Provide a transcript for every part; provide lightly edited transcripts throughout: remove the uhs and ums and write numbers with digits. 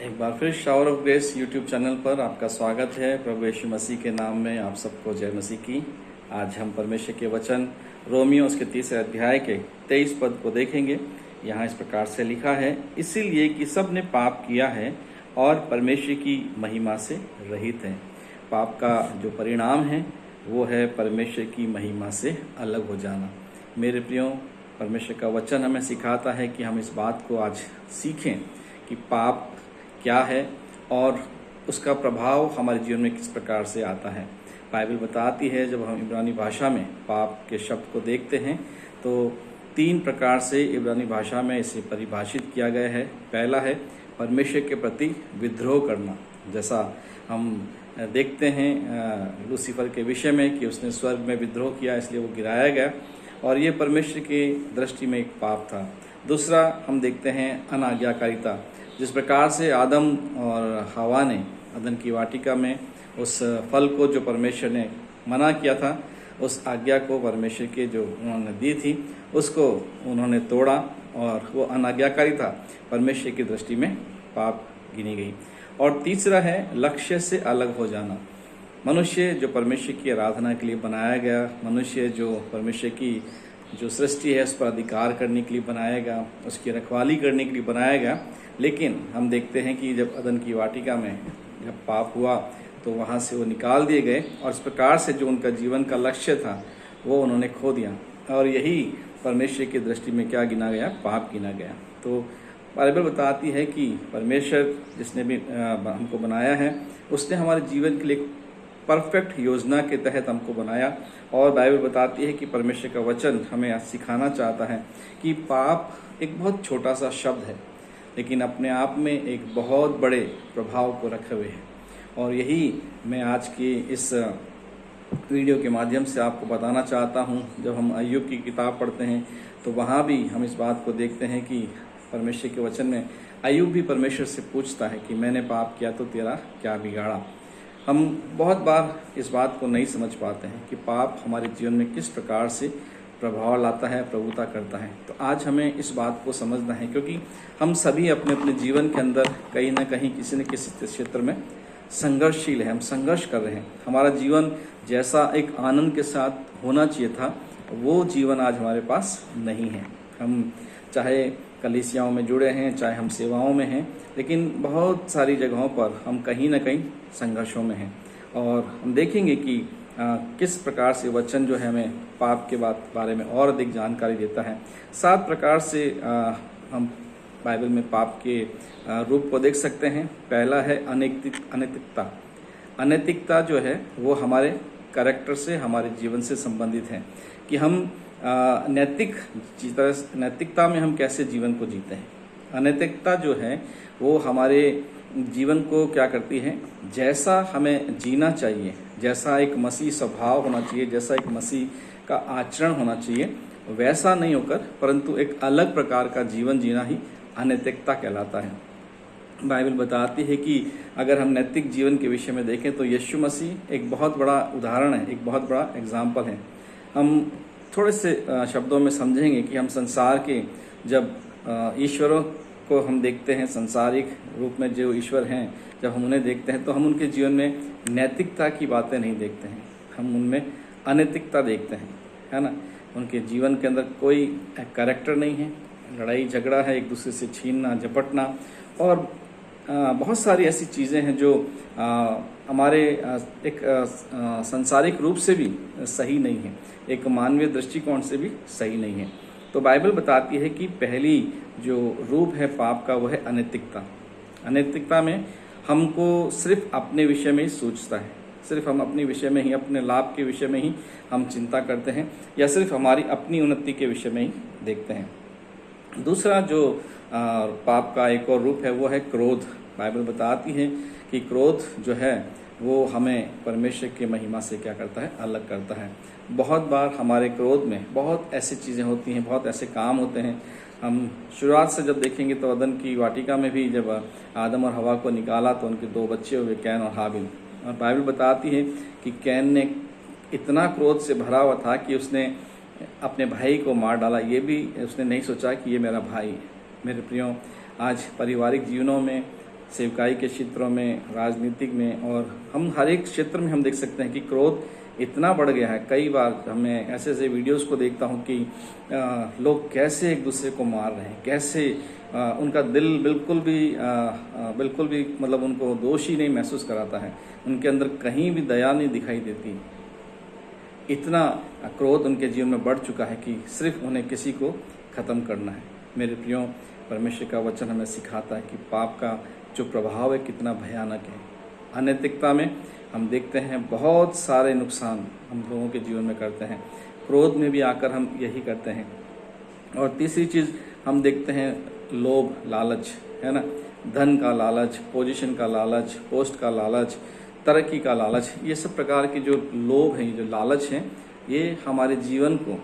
एक बार फिर shower of grace YouTube channel पर आपका स्वागत है। प्रभु यीशु मसीह के नाम में आप सबको जय मसीह की। आज हम परमेश्वर के वचन रोमियो उसके 3 अध्याय के 23 पद को देखेंगे। यहाँ इस प्रकार से लिखा है, इसीलिए कि सब ने पाप किया है और परमेश्वर की महिमा से रहित है। पाप का जो परिणाम है वो है परमेश्वर की महिमा से अलग हो जाना। मेरे प्रियो, परमेश्वर का वचन हमें सिखाता है कि हम इस बात को आज सीखें कि पाप क्या है और उसका प्रभाव हमारे जीवन में किस प्रकार से आता है। बाइबल बताती है, जब हम इब्रानी भाषा में पाप के शब्द को देखते हैं तो 3 प्रकार से इब्रानी भाषा में इसे परिभाषित किया गया है। पहला है परमेश्वर के प्रति विद्रोह करना, जैसा हम देखते हैं लूसीफर के विषय में कि उसने स्वर्ग में विद्रोह किया, इसलिए वो गिराया गया और ये परमेश्वर की दृष्टि में एक पाप था। दूसरा हम देखते हैं अनाज्ञाकारिता, जिस प्रकार से आदम और हवा ने अदन की वाटिका में उस फल को जो परमेश्वर ने मना किया था, उस आज्ञा को परमेश्वर के जो उन्होंने दी थी उसको उन्होंने तोड़ा और वो अनाज्ञाकारिता परमेश्वर की दृष्टि में पाप गिनी गई। और तीसरा है लक्ष्य से अलग हो जाना। मनुष्य जो परमेश्वर की आराधना के लिए बनाया गया, मनुष्य जो परमेश्वर की जो सृष्टि है उस पर अधिकार करने के लिए बनाया गया, उसकी रखवाली करने के लिए बनाया गया, लेकिन हम देखते हैं कि जब अदन की वाटिका में जब पाप हुआ तो वहाँ से वो निकाल दिए गए और इस प्रकार से जो उनका जीवन का लक्ष्य था वो उन्होंने खो दिया और यही परमेश्वर की दृष्टि में क्या गिना गया? पाप गिना गया। तो बाइबल बताती है कि परमेश्वर जिसने भी हमको बनाया है उसने हमारे जीवन के लिए परफेक्ट योजना के तहत हमको बनाया। और बाइबल बताती है कि परमेश्वर का वचन हमें आज सिखाना चाहता है कि पाप एक बहुत छोटा सा शब्द है, लेकिन अपने आप में एक बहुत बड़े प्रभाव को रखे हुए है। और यही मैं आज की इस वीडियो के माध्यम से आपको बताना चाहता हूँ। जब हम अय्यूब की किताब पढ़ते हैं तो वहाँ भी हम इस बात को देखते हैं कि परमेश्वर के वचन में अय्यूब भी परमेश्वर से पूछता है कि मैंने पाप किया तो तेरा क्या बिगाड़ा। हम बहुत बार इस बात को नहीं समझ पाते हैं कि पाप हमारे जीवन में किस प्रकार से प्रभाव लाता है, प्रभुता करता है। तो आज हमें इस बात को समझना है, क्योंकि हम सभी अपने अपने जीवन के अंदर कहीं ना कहीं किसी न किसी क्षेत्र में संघर्षशील है, हम संघर्ष कर रहे हैं। हमारा जीवन जैसा एक आनंद के साथ होना चाहिए था वो जीवन आज हमारे पास नहीं है। हम चाहे कलीसियाओं में जुड़े हैं, चाहे हम सेवाओं में हैं, लेकिन बहुत सारी जगहों पर हम कहीं ना कहीं संघर्षों में हैं। और हम देखेंगे कि किस प्रकार से वचन जो है हमें पाप के बारे में और अधिक जानकारी देता है। 7 प्रकार से हम बाइबल में पाप के रूप को देख सकते हैं। पहला है अनैतिकता। अनैतिकता जो है वो हमारे कैरेक्टर से, हमारे जीवन से संबंधित है कि हम नैतिकता में हम कैसे जीवन को जीते हैं। अनैतिकता जो है वो हमारे जीवन को क्या करती है, जैसा हमें जीना चाहिए, जैसा एक मसीह स्वभाव होना चाहिए, जैसा एक मसीह का आचरण होना चाहिए, वैसा नहीं होकर परंतु एक अलग प्रकार का जीवन जीना ही अनैतिकता कहलाता है। बाइबल बताती है कि अगर हम नैतिक जीवन के विषय में देखें तो यीशु मसीह एक बहुत बड़ा उदाहरण है, एक बहुत बड़ा एग्जाम्पल है। हम थोड़े से शब्दों में समझेंगे कि हम संसार के जब ईश्वरों को हम देखते हैं, संसारिक रूप में जो ईश्वर हैं, जब हम उन्हें देखते हैं तो हम उनके जीवन में नैतिकता की बातें नहीं देखते हैं, हम उनमें अनैतिकता देखते हैं, है ना। उनके जीवन के अंदर कोई कैरेक्टर नहीं है, लड़ाई झगड़ा है, एक दूसरे से छीनना झपटना और बहुत सारी ऐसी चीज़ें हैं जो हमारे एक संसारिक रूप से भी सही नहीं है, एक मानवीय दृष्टिकोण से भी सही नहीं है। तो बाइबल बताती है कि पहली जो रूप है पाप का वो है अनैतिकता। अनैतिकता में हमको सिर्फ अपने विषय में ही सोचता है, सिर्फ हम अपने विषय में ही, अपने लाभ के विषय में ही हम चिंता करते हैं या सिर्फ हमारी अपनी उन्नति के विषय में ही देखते हैं। दूसरा जो पाप का एक और रूप है वो है क्रोध। बाइबल बताती है कि क्रोध जो है वो हमें परमेश्वर की महिमा से क्या करता है, अलग करता है। बहुत बार हमारे क्रोध में बहुत ऐसी चीज़ें होती हैं, बहुत ऐसे काम होते हैं। हम शुरुआत से जब देखेंगे तो अदन की वाटिका में भी जब आदम और हवा को निकाला तो उनके 2 बच्चे हुए, कैन और हाबिल। और बाइबल बताती है कि कैन ने इतना क्रोध से भरा हुआ था कि उसने अपने भाई को मार डाला। ये भी उसने नहीं सोचा कि ये मेरा भाई है। मेरे प्रियो, आज पारिवारिक जीवनों में सेवकाई के क्षेत्रों में, राजनीतिक में, और हम हर एक क्षेत्र में हम देख सकते हैं कि क्रोध इतना बढ़ गया है। कई बार हमें ऐसे ऐसे वीडियोस को देखता हूं कि लोग कैसे एक दूसरे को मार रहे हैं, कैसे उनका दिल बिल्कुल भी मतलब उनको दोषी नहीं महसूस कराता है, उनके अंदर कहीं भी दया नहीं दिखाई देती। इतना क्रोध उनके जीवन में बढ़ चुका है कि सिर्फ उन्हें किसी को ख़त्म करना है। मेरे प्रियो, परमेश्वर का वचन हमें सिखाता है कि पाप का जो प्रभाव है कितना भयानक है। अनैतिकता में हम देखते हैं बहुत सारे नुकसान हम लोगों के जीवन में करते हैं। क्रोध में भी आकर हम यही करते हैं। और तीसरी चीज़ हम देखते हैं लोभ, लालच, है ना। धन का लालच, पोजीशन का लालच, पोस्ट का लालच, तरक्की का लालच, ये सब प्रकार के जो लोभ हैं, जो लालच हैं, ये हमारे जीवन को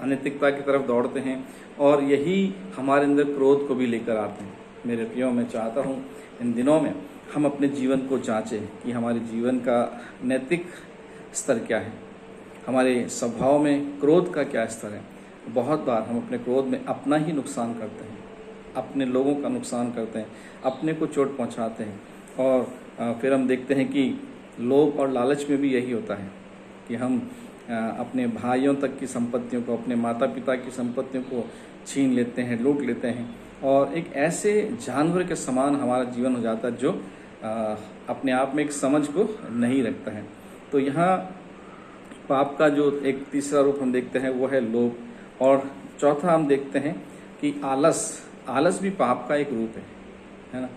अनैतिकता की तरफ दौड़ते हैं और यही हमारे अंदर क्रोध को भी लेकर आते हैं। मेरे प्रियो, मैं चाहता हूँ इन दिनों में हम अपने जीवन को जांचें कि हमारे जीवन का नैतिक स्तर क्या है, हमारे स्वभाव में क्रोध का क्या स्तर है। बहुत बार हम अपने क्रोध में अपना ही नुकसान करते हैं, अपने लोगों का नुकसान करते हैं, अपने को चोट पहुंचाते हैं। और फिर हम देखते हैं कि लोभ और लालच में भी यही होता है कि हम अपने भाइयों तक की संपत्तियों को, अपने माता पिता की संपत्तियों को छीन लेते हैं, लूट लेते हैं, और एक ऐसे जानवर के समान हमारा जीवन हो जाता है जो अपने आप में एक समझ को नहीं रखता है। तो यहाँ पाप का जो एक तीसरा रूप हम देखते हैं वो है लोभ। और चौथा हम देखते हैं कि आलस भी पाप का एक रूप है ना।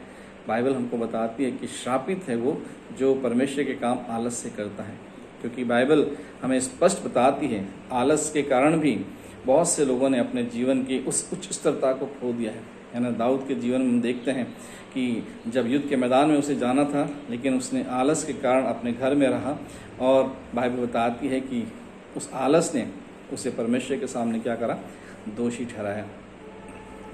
बाइबल हमको बताती है कि श्रापित है वो जो परमेश्वर के काम आलस से करता है, क्योंकि बाइबल हमें स्पष्ट बताती है आलस के कारण भी बहुत से लोगों ने अपने जीवन की उस उच्च स्तरता को खो दिया है ना। दाऊद के जीवन में हम देखते हैं कि जब युद्ध के मैदान में उसे जाना था, लेकिन उसने आलस के कारण अपने घर में रहा, और बाइबल बताती है कि उस आलस ने उसे परमेश्वर के सामने क्या करा, दोषी ठहराया।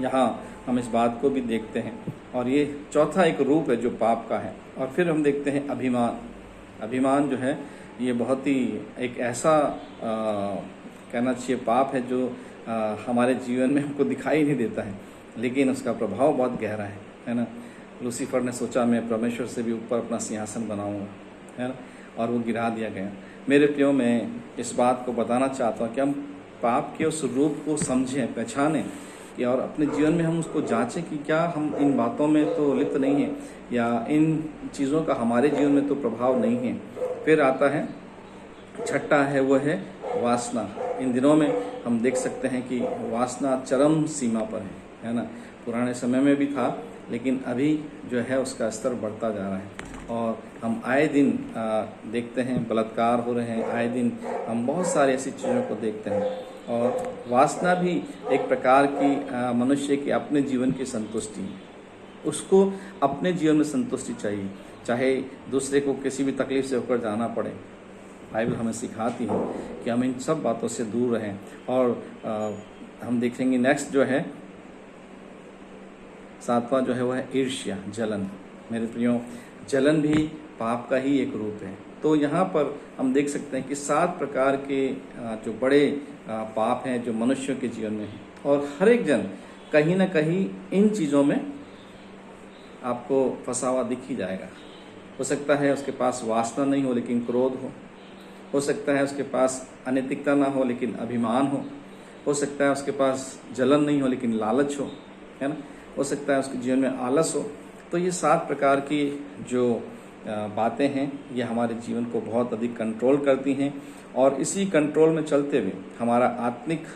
यहाँ हम इस बात को भी देखते हैं, और ये चौथा एक रूप है जो पाप का है। और फिर हम देखते हैं अभिमान जो है, ये बहुत ही एक ऐसा कहना चाहिए पाप है जो हमारे जीवन में हमको दिखाई नहीं देता है, लेकिन उसका प्रभाव बहुत गहरा है ना। लूसीफर ने सोचा मैं परमेश्वर से भी ऊपर अपना सिंहासन बनाऊंगा, है ना, और वो गिरा दिया गया। मेरे प्रियो, मैं इस बात को बताना चाहता हूँ कि हम पाप के उस रूप को समझें, पहचानें, कि और अपने जीवन में हम उसको जांचें कि क्या हम इन बातों में तो लिप्त नहीं हैं, या इन चीज़ों का हमारे जीवन में तो प्रभाव नहीं है। फिर आता है छठा है, वो है वासना। इन दिनों में हम देख सकते हैं कि वासना चरम सीमा पर है ना। पुराने समय में भी था, लेकिन अभी जो है उसका स्तर बढ़ता जा रहा है, और हम आए दिन देखते हैं बलात्कार हो रहे हैं, आए दिन हम बहुत सारी ऐसी चीज़ों को देखते हैं। और वासना भी एक प्रकार की मनुष्य की अपने जीवन की संतुष्टि है, उसको अपने जीवन में संतुष्टि चाहिए, चाहे दूसरे को किसी भी तकलीफ से होकर जाना पड़े। बाइबल हमें सिखाती है कि हम इन सब बातों से दूर रहें। और हम देखेंगे नेक्स्ट जो है, सातवां जो है वो है ईर्ष्या, जलन। मेरे प्रियो, जलन भी पाप का ही एक रूप है। तो यहाँ पर हम देख सकते हैं कि 7 प्रकार के जो बड़े पाप हैं जो मनुष्यों के जीवन में हैं, और हर एक जन कहीं ना कहीं इन चीज़ों में आपको फंसा हुआ दिख ही जाएगा। हो सकता है उसके पास वासना नहीं हो लेकिन क्रोध हो सकता है उसके पास अनैतिकता ना हो लेकिन अभिमान हो सकता है उसके पास जलन नहीं हो लेकिन लालच हो, है ना, हो सकता है उसके जीवन में आलस हो। तो ये 7 प्रकार की जो बातें हैं ये हमारे जीवन को बहुत अधिक कंट्रोल करती हैं, और इसी कंट्रोल में चलते हुए हमारा आत्मिक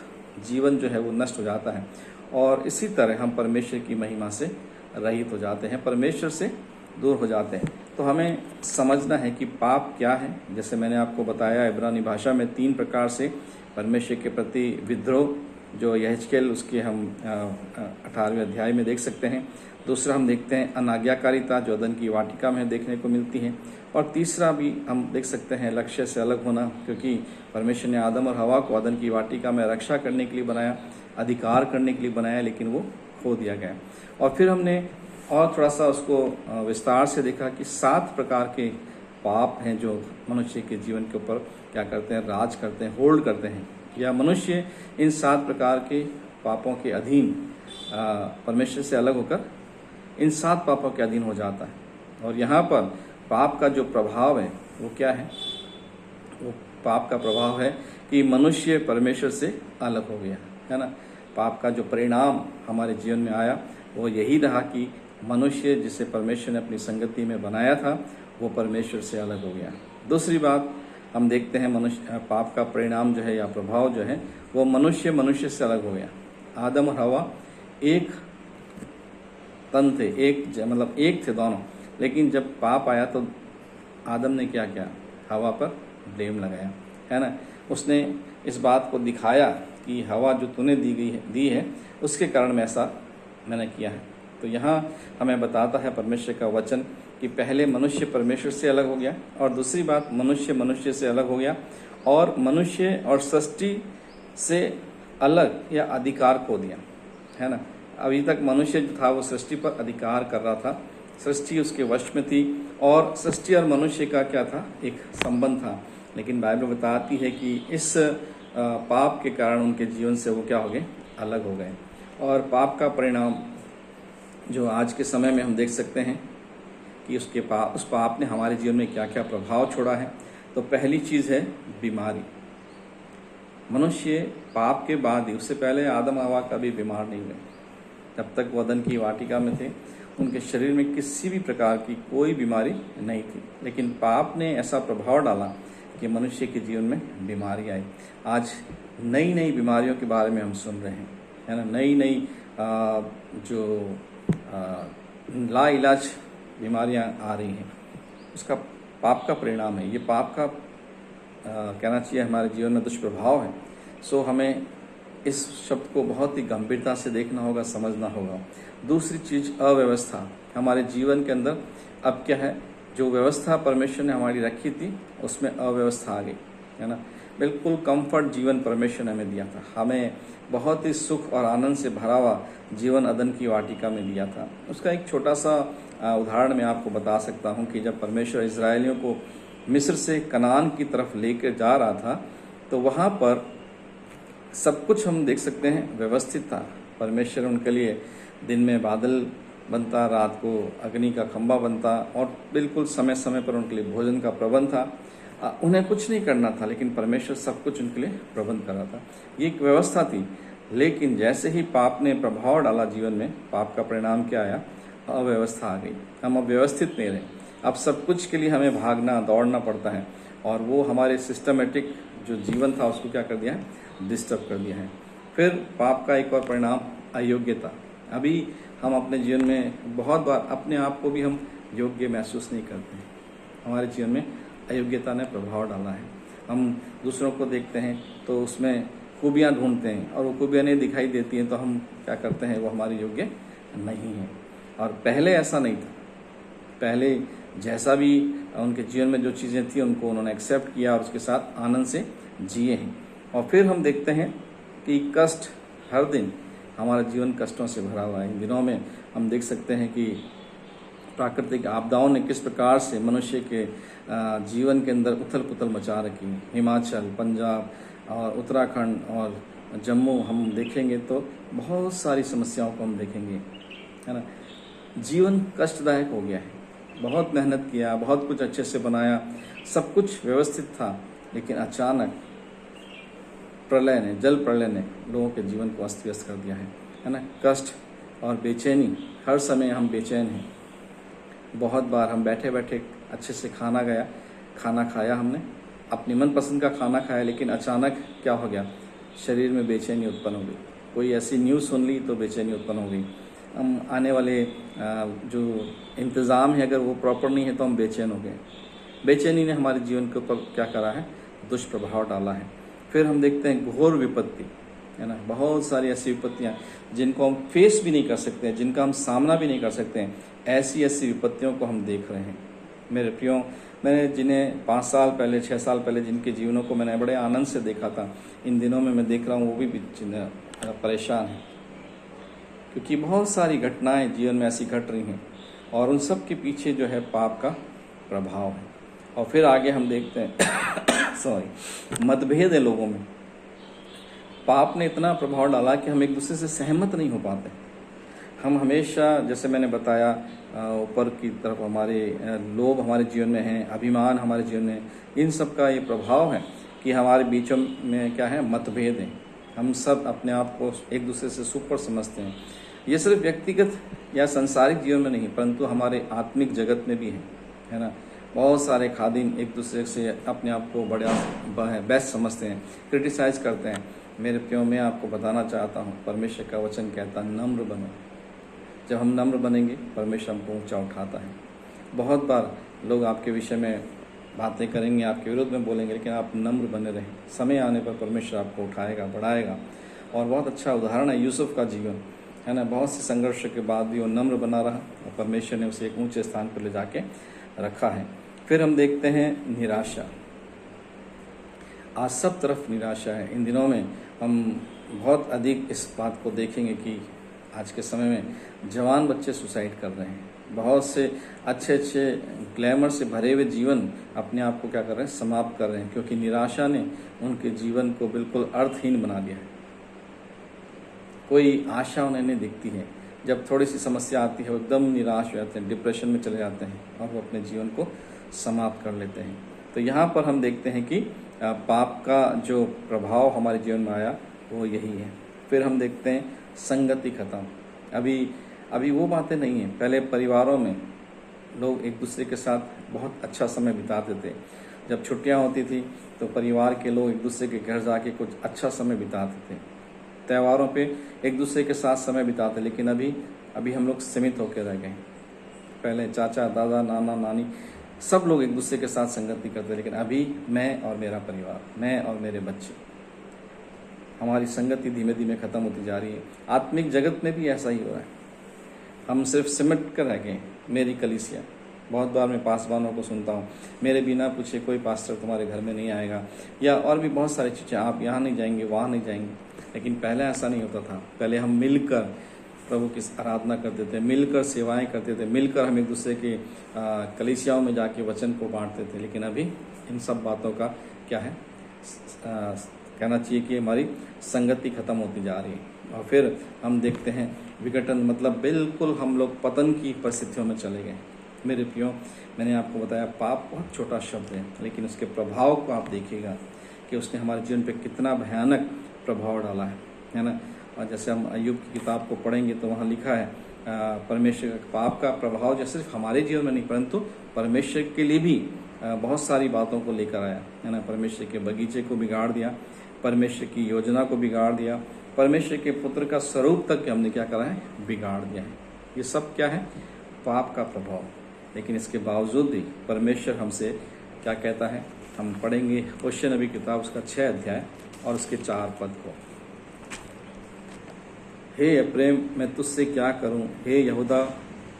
जीवन जो है वो नष्ट हो जाता है, और इसी तरह हम परमेश्वर की महिमा से रहित हो जाते हैं, परमेश्वर से दूर हो जाते हैं। तो हमें समझना है कि पाप क्या है। जैसे मैंने आपको बताया, इब्रानी भाषा में 3 प्रकार से परमेश्वर के प्रति विद्रोह, जो यहेजकेल उसके हम 18वें अध्याय में देख सकते हैं। दूसरा हम देखते हैं अनाज्ञाकारिता, जो अदन की वाटिका में देखने को मिलती है। और तीसरा भी हम देख सकते हैं लक्ष्य से अलग होना, क्योंकि परमेश्वर ने आदम और हवा को अदन की वाटिका में रक्षा करने के लिए बनाया, अधिकार करने के लिए बनाया, लेकिन वो खो दिया गया। और फिर हमने और थोड़ा सा उसको विस्तार से देखा कि 7 प्रकार के पाप हैं जो मनुष्य के जीवन के ऊपर क्या करते हैं, राज करते हैं, होल्ड करते हैं, या मनुष्य इन 7 प्रकार के पापों के अधीन परमेश्वर से अलग होकर इन 7 पापों के अधीन हो जाता है। और यहाँ पर पाप का जो प्रभाव है वो क्या है? वो पाप का प्रभाव है कि मनुष्य परमेश्वर से अलग हो गया, है ना। पाप का जो परिणाम हमारे जीवन में आया वो यही रहा कि मनुष्य जिसे परमेश्वर ने अपनी संगति में बनाया था वो परमेश्वर से अलग हो गया। दूसरी बात हम देखते हैं, मनुष्य पाप का परिणाम जो है या प्रभाव जो है वो मनुष्य से अलग हो गया। आदम और हवा एक तन थे, मतलब एक थे दोनों, लेकिन जब पाप आया तो आदम ने क्या किया? हवा पर ब्लेम लगाया, है ना। उसने इस बात को दिखाया कि हवा जो तूने दी है उसके कारण मैं ऐसा मैंने किया है। तो यहाँ हमें बताता है परमेश्वर का वचन कि पहले मनुष्य परमेश्वर से अलग हो गया, और दूसरी बात मनुष्य से अलग हो गया, और मनुष्य और सृष्टि से अलग या अधिकार खो दिया, है ना। अभी तक मनुष्य जो था वो सृष्टि पर अधिकार कर रहा था, सृष्टि उसके वश में थी, और सृष्टि और मनुष्य का क्या था? एक संबंध था। लेकिन बाइबल बताती है कि इस पाप के कारण उनके जीवन से वो क्या हो गए? अलग हो गए। और पाप का परिणाम जो आज के समय में हम देख सकते हैं कि उस पाप ने हमारे जीवन में क्या क्या प्रभाव छोड़ा है। तो पहली चीज़ है बीमारी। मनुष्य पाप के बाद ही, उससे पहले आदम हवा कभी बीमार नहीं हुए। जब तक वो अदन की वाटिका में थे उनके शरीर में किसी भी प्रकार की कोई बीमारी नहीं थी, लेकिन पाप ने ऐसा प्रभाव डाला कि मनुष्य के जीवन में बीमारी आई। आज नई नई बीमारियों के बारे में हम सुन रहे हैं, है ना। नई नई जो लाइलाज बीमारियां आ रही हैं, उसका पाप का परिणाम है। ये पाप का कहना चाहिए हमारे जीवन में दुष्प्रभाव है। सो हमें इस शब्द को बहुत ही गंभीरता से देखना होगा, समझना होगा। दूसरी चीज़ अव्यवस्था। हमारे जीवन के अंदर अब क्या है? जो व्यवस्था परमेश्वर ने हमारी रखी थी उसमें अव्यवस्था आ गई, है ना। बिल्कुल कंफर्ट जीवन परमेश्वर ने हमें दिया था, हमें बहुत ही सुख और आनंद से भरा हुआ जीवन अदन की वाटिका में दिया था। उसका एक छोटा सा उदाहरण मैं आपको बता सकता हूँ कि जब परमेश्वर इजरायलियों को मिस्र से कनान की तरफ लेकर जा रहा था तो वहाँ पर सब कुछ हम देख सकते हैं व्यवस्थित था। परमेश्वर उनके लिए दिन में बादल बनता, रात को अग्नि का खंभा बनता, और बिल्कुल समय समय पर उनके लिए भोजन का प्रबंध था। उन्हें कुछ नहीं करना था, लेकिन परमेश्वर सब कुछ उनके लिए प्रबंध कर रहा था। ये एक व्यवस्था थी। लेकिन जैसे ही पाप ने प्रभाव डाला जीवन में, पाप का परिणाम क्या आया? अव्यवस्था आ गई। हम अब व्यवस्थित नहीं रहे। अब सब कुछ के लिए हमें भागना दौड़ना पड़ता है, और वो हमारे सिस्टमेटिक जो जीवन था उसको क्या कर दिया है? डिस्टर्ब कर दिया है। फिर पाप का एक और परिणाम अयोग्यता। अभी हम अपने जीवन में बहुत बार अपने आप को भी हम योग्य महसूस नहीं करते हैं। हमारे जीवन में अयोग्यता ने प्रभाव डाला है। हम दूसरों को देखते हैं तो उसमें खूबियाँ ढूंढते हैं, और वो खूबियाँ नहीं दिखाई देती हैं तो हम क्या करते हैं? वो हमारे योग्य नहीं है। और पहले ऐसा नहीं था। पहले जैसा भी उनके जीवन में जो चीज़ें थी उनको उन्होंने एक्सेप्ट किया और उसके साथ आनंद से जिए हैं। और फिर हम देखते हैं कि कष्ट, हर दिन हमारा जीवन कष्टों से भरा हुआ है। इन दिनों में हम देख सकते हैं कि प्राकृतिक आपदाओं ने किस प्रकार से मनुष्य के जीवन के अंदर उथल पुथल मचा रखी है। हिमाचल, पंजाब और उत्तराखंड और जम्मू हम देखेंगे तो बहुत सारी समस्याओं को हम देखेंगे, है ना। जीवन कष्टदायक हो गया है। बहुत मेहनत किया, बहुत कुछ अच्छे से बनाया, सब कुछ व्यवस्थित था, लेकिन अचानक जल प्रलय ने लोगों के जीवन को अस्त व्यस्त कर दिया है ना। कष्ट और बेचैनी, हर समय हम बेचैन हैं। बहुत बार हम बैठे बैठे अच्छे से खाना खाया, हमने अपनी मनपसंद का खाना खाया, लेकिन अचानक क्या हो गया? शरीर में बेचैनी उत्पन्न हो गई। कोई ऐसी न्यूज़ सुन ली तो बेचैनी उत्पन्न हो गई। हम आने वाले जो इंतज़ाम है अगर वो प्रॉपर नहीं है तो हम बेचैन हो गए। बेचैनी ने हमारे जीवन के ऊपर क्या करा है? दुष्प्रभाव डाला है। फिर हम देखते हैं घोर विपत्ति, है ना। बहुत सारी ऐसी विपत्तियाँ जिनको हम फेस भी नहीं कर सकते हैं, जिनका हम सामना भी नहीं कर सकते हैं, ऐसी विपत्तियों को हम देख रहे हैं। मेरे प्रियो, मैंने जिन्हें 5 साल पहले 6 साल पहले जिनके जीवनों को मैंने बड़े आनंद से देखा था, इन दिनों में मैं देख रहा हूँ वो भी परेशान हैं, क्योंकि बहुत सारी घटनाएं जीवन में ऐसी घट रही हैं, और उन सब के पीछे जो है पाप का प्रभाव है। और फिर आगे हम देखते हैं मतभेद है लोगों में। पाप ने इतना प्रभाव डाला कि हम एक दूसरे से सहमत नहीं हो पाते। हम हमेशा, जैसे मैंने बताया, ऊपर की तरफ हमारे लोभ हमारे जीवन में हैं, अभिमान हमारे जीवन में, इन सब का ये प्रभाव है कि हमारे बीचों में क्या है, मतभेद हैं। हम सब अपने आप को एक दूसरे से सुपर समझते हैं। ये सिर्फ व्यक्तिगत या सांसारिक जीवन में नहीं, परंतु हमारे आत्मिक जगत में भी है ना। बहुत सारे खादिम एक दूसरे से अपने आप को बड़ा बेस्ट समझते हैं, क्रिटिसाइज करते हैं। मेरे प्रियो, मैं आपको बताना चाहता हूँ, परमेश्वर का वचन कहता है नम्र बनो। जब हम नम्र बनेंगे, परमेश्वर हमको ऊंचा उठाता है। बहुत बार लोग आपके विषय में बातें करेंगे, आपके विरोध में बोलेंगे, लेकिन आप नम्र बने रहें। समय आने पर परमेश्वर आपको उठाएगा, बढ़ाएगा। और बहुत अच्छा उदाहरण है यूसुफ का जीवन, है ना। बहुत से संघर्ष के बाद भी वो नम्र बना रहा और परमेश्वर ने उसे एक ऊंचे स्थान पर ले जाके रखा है। फिर हम देखते हैं निराशा। आज सब तरफ निराशा है। इन दिनों में हम बहुत अधिक इस बात को देखेंगे कि आज के समय में जवान बच्चे सुसाइड कर रहे हैं। बहुत से अच्छे अच्छे ग्लैमर से भरे हुए जीवन अपने आप को क्या कर रहे हैं, समाप्त कर रहे हैं, क्योंकि निराशा ने उनके जीवन को बिल्कुल अर्थहीन बना दिया है। कोई आशा उन्हें नहीं दिखती है। जब थोड़ी सी समस्या आती है, वो एकदम निराश हो जाते हैं, डिप्रेशन में चले जाते हैं और वो अपने जीवन को समाप्त कर लेते हैं। तो यहाँ पर हम देखते हैं कि पाप का जो प्रभाव हमारे जीवन में आया वो यही है। फिर हम देखते हैं संगति खत्म। अभी वो बातें नहीं हैं। पहले परिवारों में लोग एक दूसरे के साथ बहुत अच्छा समय बिताते थे। जब छुट्टियां होती थी तो परिवार के लोग एक दूसरे के घर जाके कुछ अच्छा समय बिताते थे। त्योहारों पे एक दूसरे के साथ समय बिताते। लेकिन अभी हम लोग सीमित होकर रह गए। पहले चाचा, दादा, नाना, नानी सब लोग एक दूसरे के साथ संगति करते, लेकिन अभी मैं और मेरा परिवार, मैं और मेरे बच्चे, हमारी संगति धीमे धीमे खत्म होती जा रही है। आत्मिक जगत में भी ऐसा ही हो रहा है। हम सिर्फ सिमट कर रह गए। मेरी कलीसिया, बहुत बार मैं पासवानों को सुनता हूँ, मेरे बिना पूछे कोई पास्टर तुम्हारे घर में नहीं आएगा, या और भी बहुत सारी चीज़ें, आप यहाँ नहीं जाएंगे, वहाँ नहीं जाएंगे। लेकिन पहले ऐसा नहीं होता था। पहले हम मिलकर प्रभु की आराधना करते थे, मिलकर सेवाएं करते थे, मिलकर हम एक दूसरे के कलीसियाओं में जाके वचन को बांटते थे। लेकिन अभी इन सब बातों का क्या है, कहना चाहिए कि हमारी संगति खत्म होती जा रही है। और फिर हम देखते हैं विघटन, मतलब बिल्कुल हम लोग पतन की परिस्थितियों में चले गए। मेरे प्रियो, मैंने आपको बताया पाप बहुत छोटा शब्द है, लेकिन उसके प्रभाव को आप देखिएगा कि उसने हमारे जीवन पे कितना भयानक प्रभाव डाला है ना। और जैसे हम अय्यूब की किताब को पढ़ेंगे तो वहाँ लिखा है परमेश्वर का पाप का प्रभाव जो सिर्फ हमारे जीवन में नहीं, परंतु परमेश्वर के लिए भी बहुत सारी बातों को लेकर आया, है ना। परमेश्वर के बगीचे को बिगाड़ दिया, परमेश्वर की योजना को बिगाड़ दिया, परमेश्वर के पुत्र का स्वरूप तक हमने क्या करा है, बिगाड़ दिया है। ये सब क्या है, पाप का प्रभाव। लेकिन इसके बावजूद भी परमेश्वर हमसे क्या कहता है, हम पढ़ेंगे होशे नबी किताब उसका 6 अध्याय और उसके 4 पद को। हे एप्रैम, मैं तुझसे क्या करूं, हे यहूदा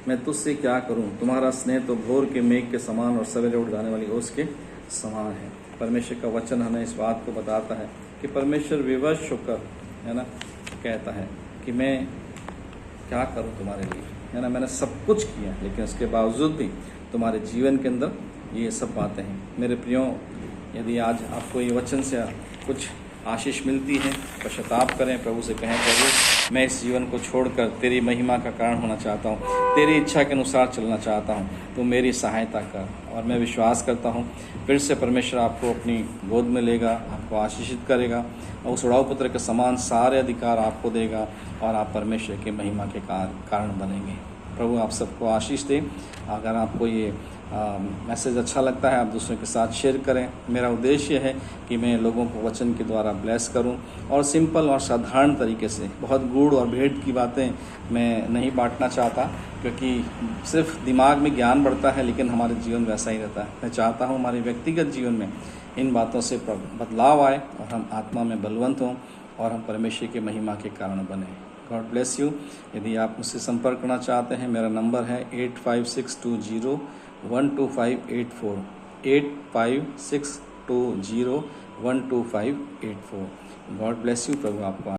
मैं तुझसे क्या करूं, तुम्हारा स्नेह तो भोर के मेघ के समान और सवेरे उठ जाने वाली ओस के समान है। परमेश्वर का वचन हमें इस बात को बताता है कि परमेश्वर विवश होकर, है ना, कहता है कि मैं क्या करूं तुम्हारे लिए, है ना। मैंने सब कुछ किया, लेकिन उसके बावजूद भी तुम्हारे जीवन के अंदर ये सब बातें हैं। मेरे प्रियो, यदि आज आपको ये वचन से कुछ आशीष मिलती है, पश्चाताप करें, प्रभु से कहें, प्रभु मैं इस जीवन को छोड़कर तेरी महिमा का कारण होना चाहता हूँ, तेरी इच्छा के अनुसार चलना चाहता हूँ, तो मेरी सहायता कर। और मैं विश्वास करता हूँ फिर से परमेश्वर आपको अपनी गोद में लेगा, आपको आशीषित करेगा और उस उड़ाऊ पुत्र के समान सारे अधिकार आपको देगा और आप परमेश्वर के महिमा के कारण बनेंगे। प्रभु आप सबको आशीष दे। अगर आपको ये मैसेज अच्छा लगता है, आप दूसरों के साथ शेयर करें। मेरा उद्देश्य है कि मैं लोगों को वचन के द्वारा ब्लेस करूं और सिंपल और साधारण तरीके से, बहुत गूढ़ और भेद की बातें मैं नहीं बांटना चाहता, क्योंकि सिर्फ दिमाग में ज्ञान बढ़ता है लेकिन हमारे जीवन वैसा ही रहता है। मैं चाहता हूं हमारे व्यक्तिगत जीवन में इन बातों से बदलाव आए और हम आत्मा में बलवंत हों और हम परमेश्वर की महिमा के कारण बने। God bless you. यदि आप मुझसे संपर्क करना चाहते हैं, मेरा नंबर है 8562012584, 8562012584। God bless you. प्रभु आपको